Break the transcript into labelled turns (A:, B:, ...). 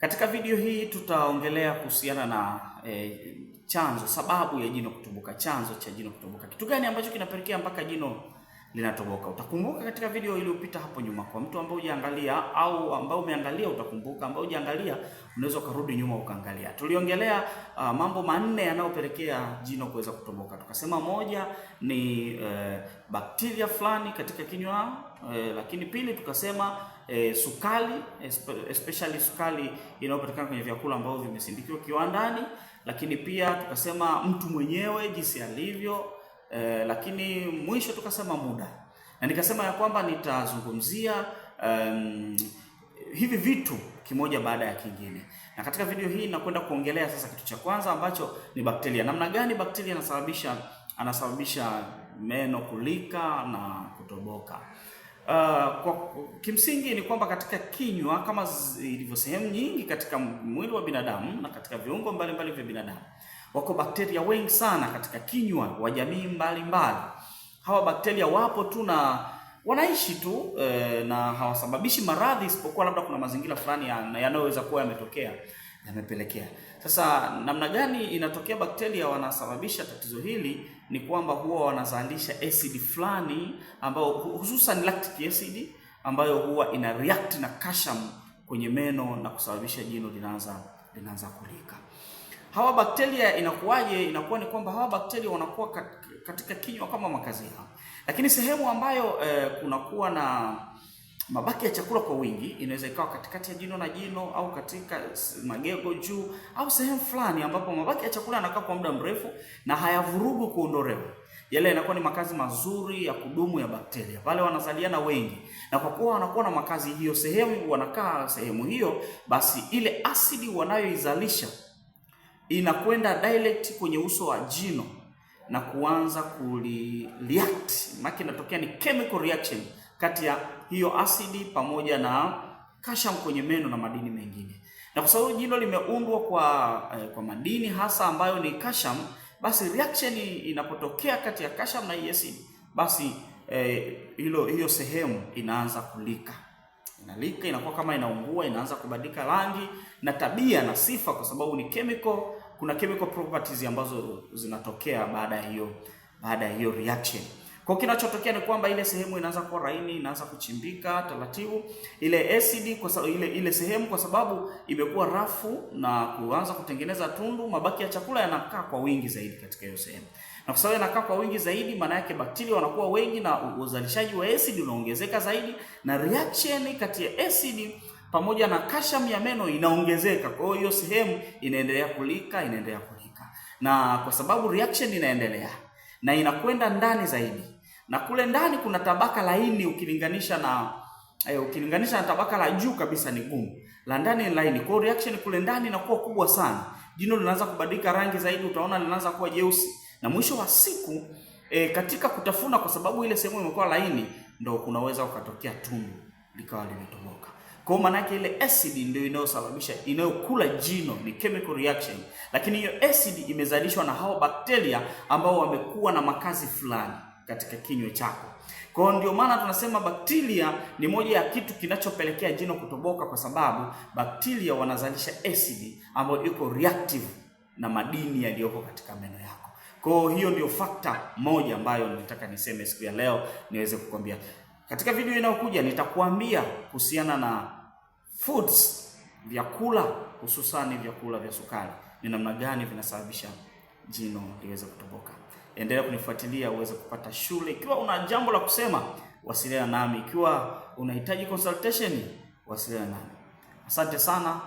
A: Katika video hii tutaongelea kuhusiana na chanzo, sababu ya jino kutoboka, chanzo cha jino kutoboka. Kitu gani ambacho kinapelekea mpaka jino linatoboka? Utakumbuka katika video iliyopita hapo nyuma, kwa mtu ambaye hujaangalia au ambao umeangalia utakumbuka, ambao hujaangalia unaweza kurudi nyuma ukaangalia. Tuliongelea mambo manne yanayopelekea jino kuweza kutoboka. Tukasema moja ni bakteria fulani katika kinywa, lakini pili tukasema sukari, especially sukari inayopatikana kwenye vyakula ambavyo vimesindikiwa kiwandani, lakini pia tukasema mtu mwenyewe jinsi alivyo, lakini mwisho tukasema muda. Na nikasema ya kwamba nitazungumzia hivi vitu kimoja baada ya kingine. Na katika video hii nakwenda kuongelea sasa kitu cha kwanza ambacho ni bakteria. Namna gani bakteria anasababisha meno kulika na kutoboka. Kwa kimsingi ni kwamba katika kinywa, kama ilivyo sehemu nyingi katika mwili wa binadamu na katika viungo mbalimbali vya binadamu, wako bakteria wengi sana katika kinywa wa jamii mbalimbali. Hawa bakteria wapo tu na wanaishi tu na hawasababishi maradhi, isipokuwa labda kuna mazingira fulani yanayoweza kuwa yametokea yamepelekea. Sasa namna gani inatokea bakteria wanasababisha tatizo hili? Ni kwamba huwa wanazalisha acid fulani ambao hususan lactic acid ambayo huwa ina react na calcium kwenye meno na kusababisha jino linaanza kulika. Hawa bakteria inakuwaje? Inakuwa ni kwamba hawa bakteria wanakuwa katika kinywa kama makazi yao, lakini sehemu ambayo kunakuwa na mabaki ya chakula kwa wingi, inaweza ikawa katikati ya jino na jino au katika magego juu au sehemu fulani ambapo mabaki ya chakula yanakaa kwa muda mrefu na hayavurugu kuondolewa. Yale yanakuwa ni makazi mazuri ya kudumu ya bakteria. Pale wanazaliana wengi, na kwa kuwa wanakuwa na makazi hiyo sehemu, wanakaa sehemu hiyo, basi ile asidi wanayoizalisha inakwenda direct kwenye uso wa jino na kuanza kureact. Maana inatokea ni chemical reaction kati ya hiyo asidi pamoja na calcium kwenye meno na madini mengine. Na kwa sababu jino limeundwa kwa madini hasa ambayo ni calcium, basi reaction inapotokea kati ya calcium na acid, basi hiyo sehemu inaanza kulika. Inalika, inakuwa kama inaungua, inaanza kubadilika rangi na tabia na sifa, kwa sababu ni chemical. Kuna chemical properties ambazo zinatokea baada ya hiyo reaction. Kwa kinachotokea ni kwamba ile sehemu inaanza kuwa laini, inaanza kuchimbika taratibu. Ile acid kwa sababu ile sehemu, kwa sababu imekuwa rafu na kuanza kutengeneza tundu, mabaki ya chakula yanakaa kwa wingi zaidi katika hiyo sehemu. Na kwa sababu yanakaa kwa wingi zaidi, maana yake bakteria wanakuwa wengi na uzalishaji wa acid unaongezeka zaidi, na reaction kati ya acid pamoja na calcium ya meno inaongezeka. Kwa hiyo sehemu inaendelea kulika. Na kwa sababu reaction inaendelea na inakwenda ndani zaidi, na kule ndani kuna tabaka laini ukilinganisha na tabaka la juu kabisa ni gumu, la ndani ni laini. Kwa reaction kule ndani inakuwa kubwa sana, jino linaanza kubadilika rangi zaidi, utaona linaanza kuwa jeusi, na mwisho wa siku katika kutafuna, kwa sababu ile sehemu imekuwa laini, ndio kunaweza ukatokea tundu likawa limetoboka. Kwa maana yake ile acid ndio inayokula jino, ni chemical reaction, lakini hiyo acid imezalishwa na hao bakteria ambao wamekuwa na makazi fulani katika kinywa chako. Kwa hiyo ndio maana tunasema bakteria ni moja ya kitu kinachopelekea jino kutoboka, kwa sababu bakteria wanazalisha acid ambayo iko reactive na madini yaliyoko katika meno yako. Kwa hiyo ndio factor moja ambayo nilitaka niseme siku ya leo niweze kukwambia. Katika video inayokuja nitakuambia kuhusiana na foods, vyakula, hususani vyakula vya sukari, ni namna gani vinasababisha jino liweze kutoboka. Endelea kunifuatilia uweze kupata shule. Ikiwa una jambo la kusema, wasiliana nami. Ikiwa unahitaji consultation, wasiliana nami. Asante sana.